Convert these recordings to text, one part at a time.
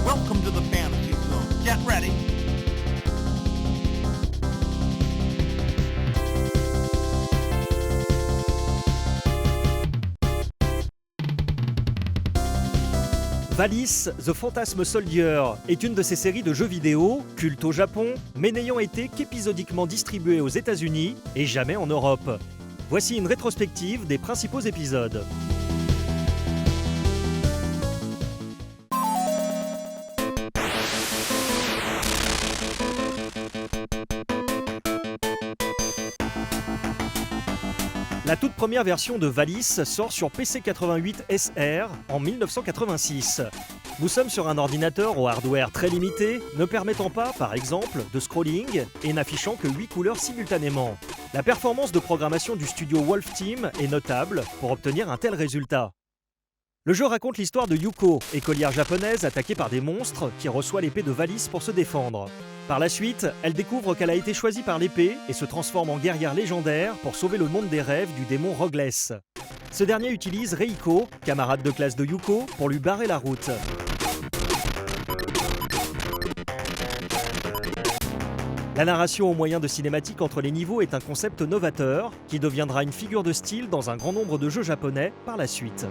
Welcome to the Fantasy Zone. Get ready. Valis, The Phantasm Soldier est une de ces séries de jeux vidéo, culte au Japon, mais n'ayant été qu'épisodiquement distribuée aux États-Unis et jamais en Europe. Voici une rétrospective des principaux épisodes. La toute première version de Valis sort sur PC 88 SR en 1986. Nous sommes sur un ordinateur au hardware très limité, ne permettant pas, par exemple, de scrolling et n'affichant que 8 couleurs simultanément. La performance de programmation du studio Wolf Team est notable pour obtenir un tel résultat. Le jeu raconte l'histoire de Yuko, écolière japonaise attaquée par des monstres qui reçoit l'épée de Valis pour se défendre. Par la suite, elle découvre qu'elle a été choisie par l'épée et se transforme en guerrière légendaire pour sauver le monde des rêves du démon Rogless. Ce dernier utilise Reiko, camarade de classe de Yuko, pour lui barrer la route. La narration au moyen de cinématiques entre les niveaux est un concept novateur qui deviendra une figure de style dans un grand nombre de jeux japonais par la suite.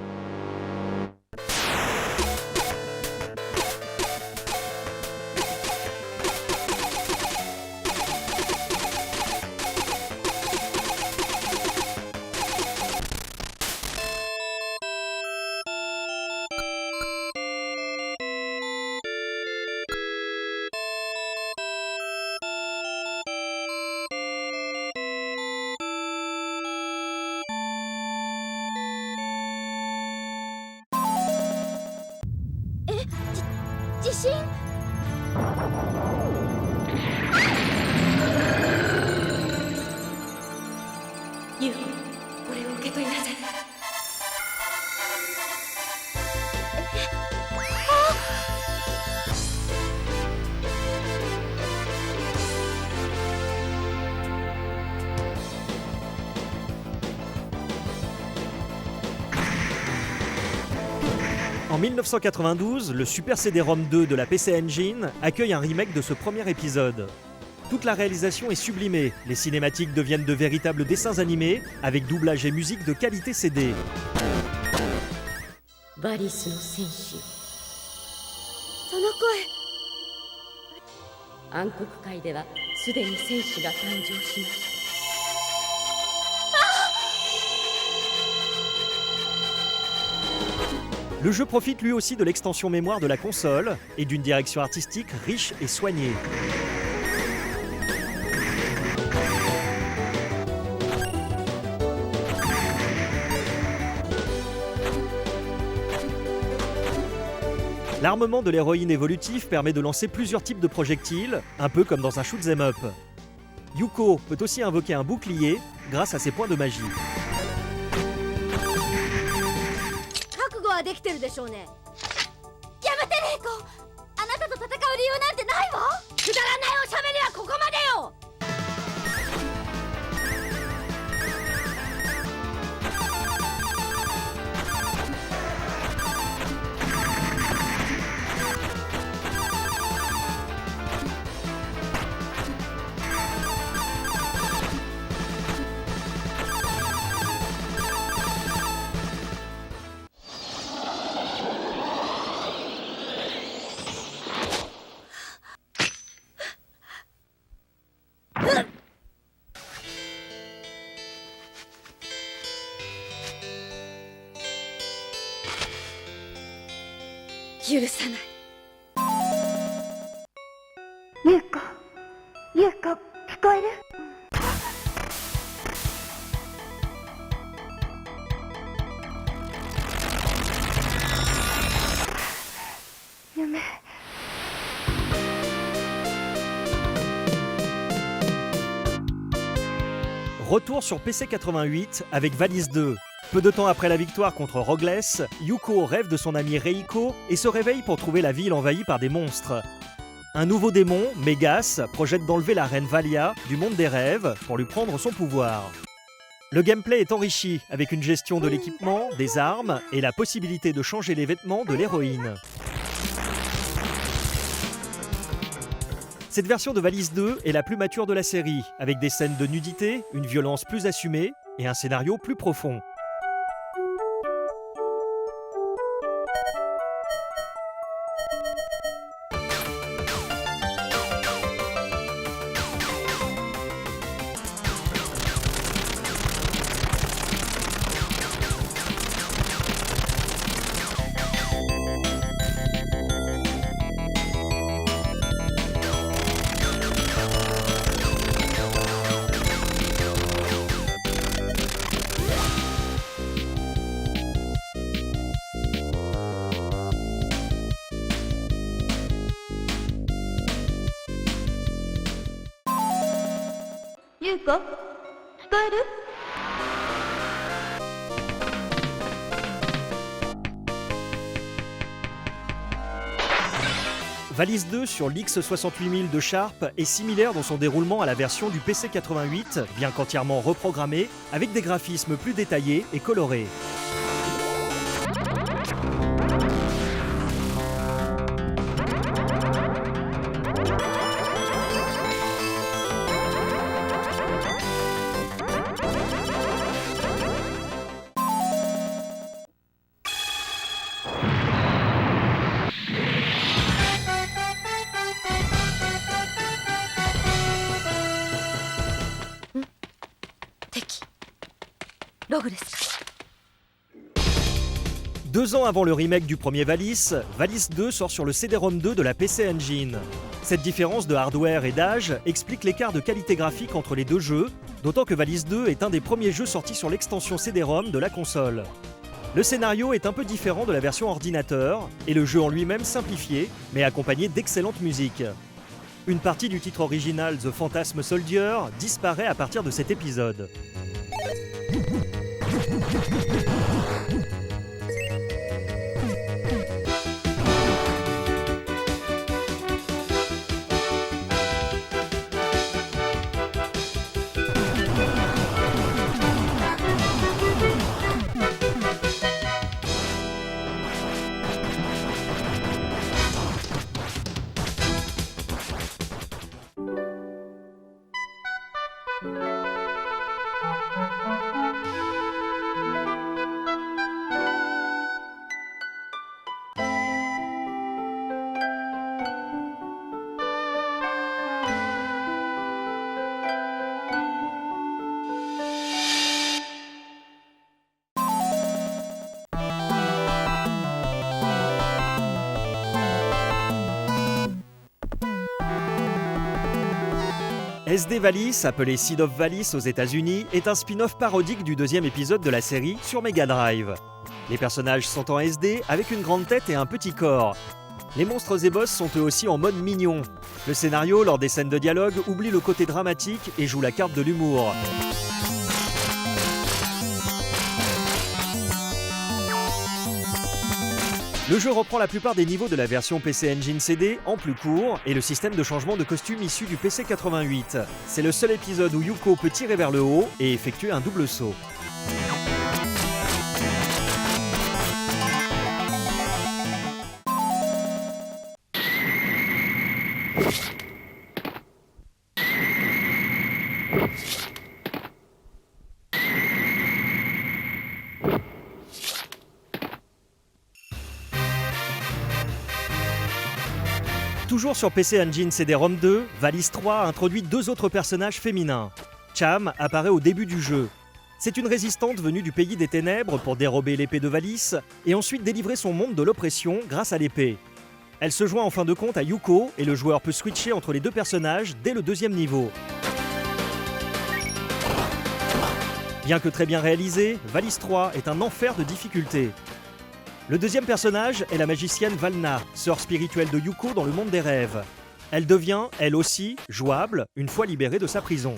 En 1992, le Super CD-ROM 2 de la PC Engine accueille un remake de ce premier épisode. Toute la réalisation est sublimée, les cinématiques deviennent de véritables dessins animés, avec doublage et musique de qualité CD. Valis no senshi. その声。暗黒界ではすでに戦士が誕生しました。 Le jeu profite lui aussi de l'extension mémoire de la console et d'une direction artistique riche et soignée. L'armement de l'héroïne évolutive permet de lancer plusieurs types de projectiles, un peu comme dans un shoot'em up. Yuko peut aussi invoquer un bouclier grâce à ses points de magie. 覚悟はできてるでしょうね。やめてレイコ、あなたと戦う理由なんてないわ。くだらないおしゃべりはここまでよ。 許さない。優子、優子、聞こえる？夢。Retour sur PC 88 avec Valis 2. Peu de temps après la victoire contre Rogless, Yuko rêve de son ami Reiko et se réveille pour trouver la ville envahie par des monstres. Un nouveau démon, Mégas, projette d'enlever la reine Valia du monde des rêves pour lui prendre son pouvoir. Le gameplay est enrichi avec une gestion de l'équipement, des armes et la possibilité de changer les vêtements de l'héroïne. Cette version de Valis 2 est la plus mature de la série, avec des scènes de nudité, une violence plus assumée et un scénario plus profond. Valis 2 sur l'X68000 de Sharp est similaire dans son déroulement à la version du PC 88, bien qu'entièrement reprogrammée, avec des graphismes plus détaillés et colorés. Deux ans avant le remake du premier Valis, Valis 2 sort sur le CD-ROM 2 de la PC Engine. Cette différence de hardware et d'âge explique l'écart de qualité graphique entre les deux jeux, d'autant que Valis 2 est un des premiers jeux sortis sur l'extension CD-ROM de la console. Le scénario est un peu différent de la version ordinateur, et le jeu en lui-même simplifié, mais accompagné d'excellente musique. Une partie du titre original The Phantasm Soldier disparaît à partir de cet épisode. SD Valis, appelé Seed of Valis aux États-Unis, est un spin-off parodique du deuxième épisode de la série sur Mega Drive. Les personnages sont en SD avec une grande tête et un petit corps. Les monstres et boss sont eux aussi en mode mignon. Le scénario, lors des scènes de dialogue, oublie le côté dramatique et joue la carte de l'humour. Le jeu reprend la plupart des niveaux de la version PC Engine CD en plus court et le système de changement de costume issu du PC 88. C'est le seul épisode où Yuko peut tirer vers le haut et effectuer un double saut. Toujours sur PC Engine CD-ROM 2, Valis 3 introduit deux autres personnages féminins. Cham apparaît au début du jeu. C'est une résistante venue du pays des ténèbres pour dérober l'épée de Valis et ensuite délivrer son monde de l'oppression grâce à l'épée. Elle se joint en fin de compte à Yuko et le joueur peut switcher entre les deux personnages dès le deuxième niveau. Bien que très bien réalisé, Valis 3 est un enfer de difficulté. Le deuxième personnage est la magicienne Valna, sœur spirituelle de Yuko dans le monde des rêves. Elle devient, elle aussi, jouable une fois libérée de sa prison.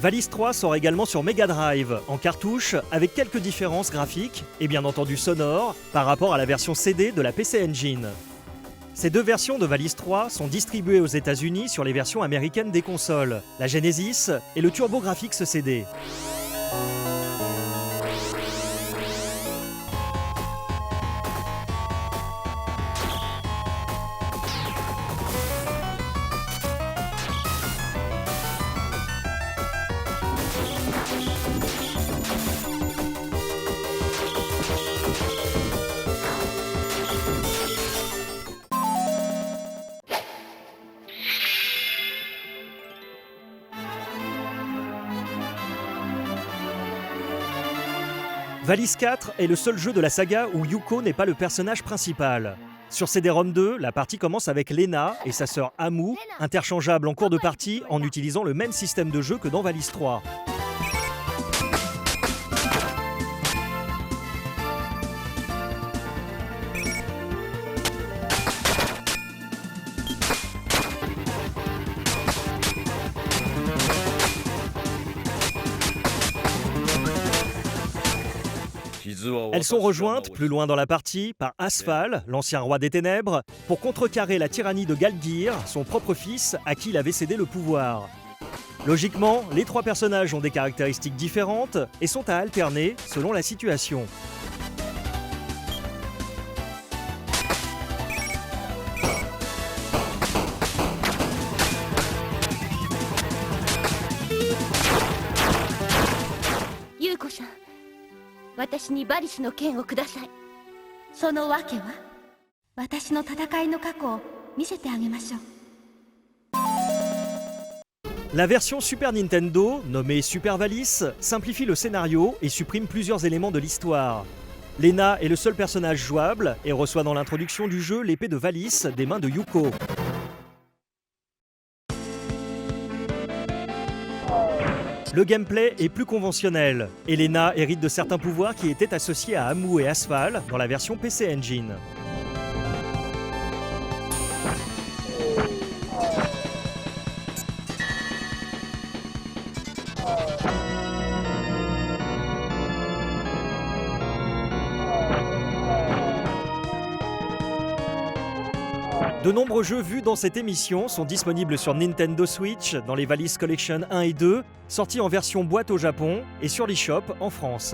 Valis 3 sort également sur Mega Drive, en cartouche, avec quelques différences graphiques et bien entendu sonores par rapport à la version CD de la PC Engine. Ces deux versions de Valis 3 sont distribuées aux États-Unis sur les versions américaines des consoles, la Genesis et le TurboGrafx CD. Valis 4 est le seul jeu de la saga où Yuko n'est pas le personnage principal. Sur CD-ROM 2, la partie commence avec Lena et sa sœur Amu, interchangeables en cours de partie en utilisant le même système de jeu que dans Valis 3. Elles sont rejointes, plus loin dans la partie, par Asphal, l'ancien roi des ténèbres, pour contrecarrer la tyrannie de Galgir, son propre fils, à qui il avait cédé le pouvoir. Logiquement, les trois personnages ont des caractéristiques différentes et sont à alterner selon la situation. Yuko-san, 私にバリスの剣をください。その訳は私の戦いの過去を見せてあげましょう。 La version Super Nintendo, nommée Super Valis, simplifie le scénario et supprime plusieurs éléments de l'histoire. Lena est le seul personnage jouable et reçoit dans l'introduction du jeu l'épée de Valis des mains de Yuko. Le gameplay est plus conventionnel, et Lena hérite de certains pouvoirs qui étaient associés à Amu et Asphal dans la version PC Engine. De nombreux jeux vus dans cette émission sont disponibles sur Nintendo Switch dans les Valis Collection 1 et 2, sortis en version boîte au Japon et sur l'eShop en France.